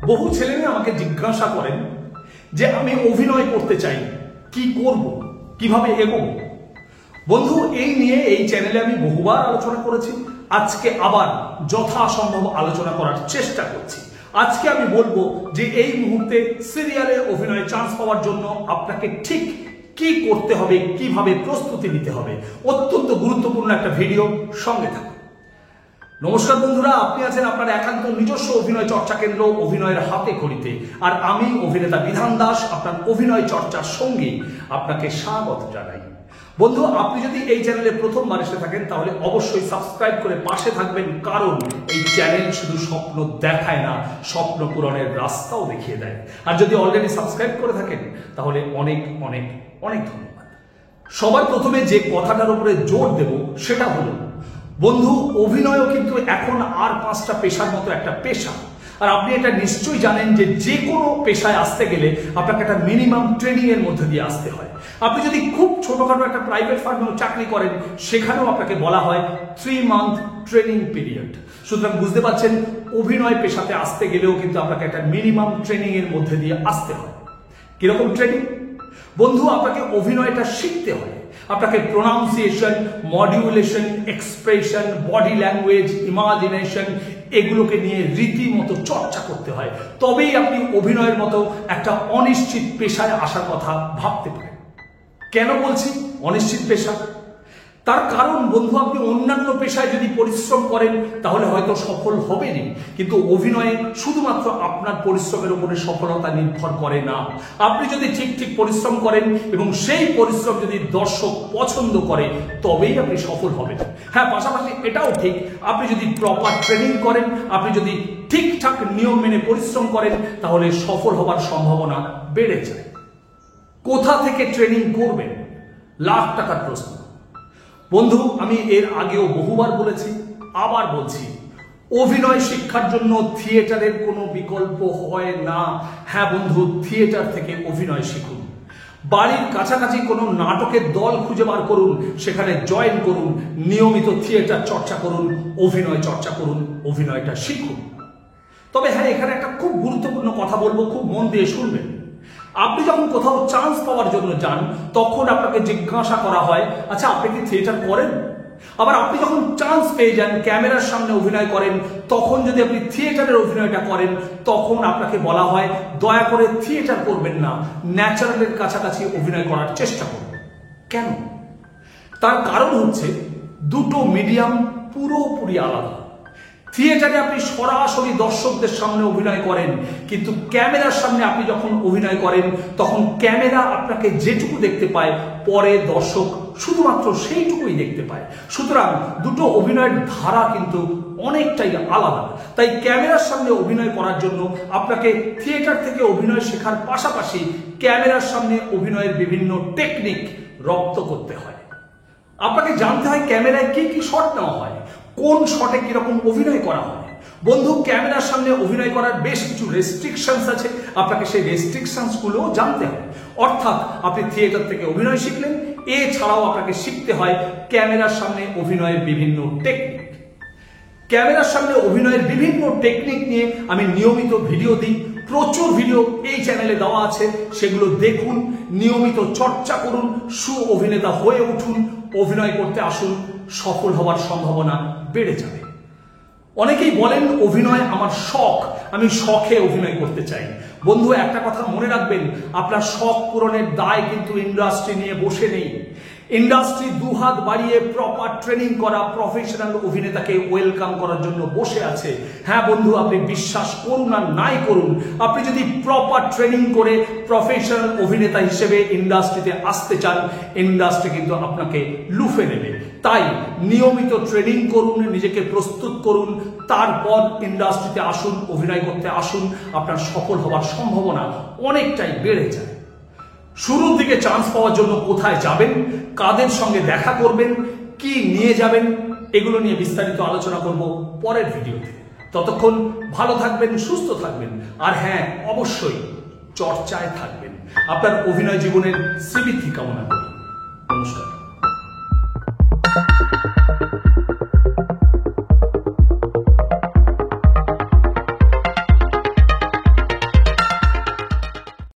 বহু ছেলেমেয়ে আমাকে জিজ্ঞাসা করেন যে আমি অভিনয় করতে চাই, কি করব, কিভাবে এগোবো। বন্ধু, এই নিয়ে এই চ্যানেলে আমি বহুবার আলোচনা করেছি। আজকে আবার যথাসম্ভব আলোচনা করার চেষ্টা করছি। আজকে আমি বলবো যে এই মুহূর্তে সিরিয়ালে অভিনয়ে চান্স পাওয়ার জন্য আপনাকে ঠিক কি করতে হবে, কিভাবে প্রস্তুতি নিতে হবে। অত্যন্ত গুরুত্বপূর্ণ একটা ভিডিও, সঙ্গে থাকুন। নমস্কার বন্ধুরা, আপনি আছেন আপনার একান্ত নিজস্ব অভিনয় চর্চা কেন্দ্র অভিনয়ের হাতে খড়িতে, আর আমি অভিনেতা বিধান দাস আপনার অভিনয় চর্চার সঙ্গে আপনাকে স্বাগত জানাই। বন্ধু, আপনি যদি এই চ্যানেলে প্রথমবার এসে থাকেন তাহলে অবশ্যই সাবস্ক্রাইব করে পাশে থাকবেন, কারণ এই চ্যানেল শুধু স্বপ্ন দেখায় না, স্বপ্ন পূরণের রাস্তাও দেখিয়ে দেয়। আর যদি অলরেডি সাবস্ক্রাইব করে থাকেন তাহলে অনেক অনেক অনেক ধন্যবাদ। সবার প্রথমে যে কথাটার উপরে জোর দেব সেটা হলো, বন্ধু, অভিনয়ও কিন্তু এখন আর 5টা পেশার মতো একটা পেশা। আর আপনি এটা নিশ্চয়ই জানেন যে যে কোনো পেশায় আসতে গেলে আপনাকে একটা মিনিমাম ট্রেনিং এর মধ্যে দিয়ে আসতে হয়। আপনি যদি খুব ছোটখাটো একটা প্রাইভেট ফার্মেও চাকরি করেন, সেখানেও আপনাকে বলা হয় 3 মান্থ ট্রেনিং পিরিয়ড। সুতরাং বুঝতে পারছেন, অভিনয় পেশাতে আসতে গেলেও কিন্তু আপনাকে একটা মিনিমাম ট্রেনিং এর মধ্যে দিয়ে আসতে হয়। কিরকম ট্রেনিং? বন্ধু, আপনাকে অভিনয়টা শিখতে হয়। আপনাকে pronunciation, modulation, expression, body language, imagination এগুলোকে নিয়ে রীতিমতো চর্চা করতে হয়। তবেই আপনি অভিনয়ের মতো একটা অনিশ্চিত পেশায় আসার কথা ভাবতে পারেন। কেন বলছি অনিশ্চিত পেশা? তার কারণ বন্ধু, আপনি অন্যান্য পেশায় যদি পরিশ্রম করেন তাহলে হয়তো সফল হবেনই, কিন্তু অভিনয়ে শুধুমাত্র আপনার পরিশ্রমের উপরে সফলতা নির্ভর করে না। আপনি যদি ঠিক পরিশ্রম করেন এবং সেই পরিশ্রম যদি দর্শক পছন্দ করে তবেই আপনি সফল হবেন। হ্যাঁ, পাশাপাশি এটাও ঠিক, আপনি যদি প্রপার ট্রেনিং করেন, আপনি যদি ঠিকঠাক নিয়ম মেনে পরিশ্রম করেন তাহলে সফল হবার সম্ভাবনা বেড়ে যায়। কোথা থেকে ট্রেনিং করবেন? লাখ টাকার প্রশ্ন। বন্ধু, আমি এর আগেও বহুবার বলেছি, আবার বলছি, অভিনয় শিক্ষার জন্য থিয়েটারের কোনো বিকল্প হয় না। হ্যাঁ বন্ধু, থিয়েটার থেকে অভিনয় শিখুন। বাড়ির কাছাকাছি কোনো নাটকের দল খুঁজে বার করুন, সেখানে জয়েন করুন, নিয়মিত থিয়েটার চর্চা করুন, অভিনয় চর্চা করুন, অভিনয়টা শিখুন। তবে হ্যাঁ, এখানে একটা খুব গুরুত্বপূর্ণ কথা বলবো, খুব মন দিয়ে শুনবেন। আপনি যখন কোথাও চান্স পাওয়ার জন্য যান তখন আপনাকে জিজ্ঞাসা করা হয়, আচ্ছা আপনি কি থিয়েটার করেন? আবার আপনি যখন চান্স পেয়ে যান, ক্যামেরার সামনে অভিনয় করেন, তখন যদি আপনি থিয়েটারের অভিনয়টা করেন তখন আপনাকে বলা হয়, দয়া করে থিয়েটার করবেন না, ন্যাচারালের কাছাকাছি অভিনয় করার চেষ্টা করবেন। কেন? তার কারণ হচ্ছে দুটো মিডিয়াম পুরোপুরি আলাদা। থিয়েটারে আপনি সরাসরি দর্শকদের সামনে অভিনয় করেন, কিন্তু ক্যামেরার সামনে আপনি যখন অভিনয় করেন তখন ক্যামেরা আপনাকে যেটুকু দেখতে পায়, পরে দর্শক শুধুমাত্র সেইটুকুই দেখতে পায়। সুতরাং দুটো অভিনয়ের ধারা কিন্তু অনেকটাই আলাদা। তাই ক্যামেরার সামনে অভিনয় করার জন্য আপনাকে থিয়েটার থেকে অভিনয় শেখার পাশাপাশি ক্যামেরার সামনে অভিনয়ের বিভিন্ন টেকনিক রপ্ত করতে হয়। আপনাকে জানতে হয় ক্যামেরায় কি কি শট নেওয়া হয়, কোন শটে কিরকম অভিনয় করা হয়। বন্ধু, ক্যামেরার সামনে অভিনয় করার বেশ কিছু রেস্ট্রিকশনস আছে, আপনাকে সেই রেস্ট্রিকশনস গুলোও জানতে হবে। অর্থাৎ আপনি থিয়েটার থেকে অভিনয় শিখলেন, এছাড়াও আপনাকে শিখতে হয় ক্যামেরার সামনে অভিনয়ের বিভিন্ন টেকনিক। ক্যামেরার সামনে অভিনয়ের বিভিন্ন টেকনিক নিয়ে আমি নিয়মিত ভিডিও দিই, প্রচুর ভিডিও এই চ্যানেলে দেওয়া আছে, সেগুলো দেখুন, নিয়মিত চর্চা করুন, অভিনেতা হয়ে উঠুন, অভিনয় করতে আসুন, সফল হওয়ার সম্ভাবনা বেড়ে যাবে। অনেকেই বলেন অভিনয় আমার শখ, আমি শখে অভিনয় করতে চাই। বন্ধু, একটা কথা মনে রাখবেন, আপনার শখ পূরণের দায় কিন্তু ইন্ডাস্ট্রি নিয়ে বসে নেই। ইন্ডাস্ট্রি দুহাত বাড়িয়ে প্রপার ট্রেনিং করা প্রফেশনাল অভিনেতাকে ওয়েলকাম করার জন্য বসে আছে। হ্যাঁ বন্ধু, আপনি বিশ্বাস করুন আর নাই করুন, আপনি যদি প্রপার ট্রেনিং করে প্রফেশনাল অভিনেতা হিসেবে ইন্ডাস্ট্রিতে আসতে চান, ইন্ডাস্ট্রি কিন্তু আপনাকে লুফে নেবে। তাই নিয়মিত ট্রেনিং করুন, নিজেকে প্রস্তুত করুন, তারপর ইন্ডাস্ট্রিতে আসুন, অভিনয় করতে আসুন, আপনার সফল হওয়ার সম্ভাবনা অনেকটাই বেড়ে যায়। শুরুর দিকে চান্স পাওয়ার জন্য কোথায় যাবেন, কাদের সঙ্গে দেখা করবেন, কি নিয়ে যাবেন, এগুলো নিয়ে বিস্তারিত আলোচনা করব পরের ভিডিওতে। ততক্ষণ ভালো থাকবেন, সুস্থ থাকবেন, আর হ্যাঁ, অবশ্যই চর্চায় থাকবেন। আপনার অভিনয় জীবনের শ্রীবৃদ্ধি কামনা করি। নমস্কার।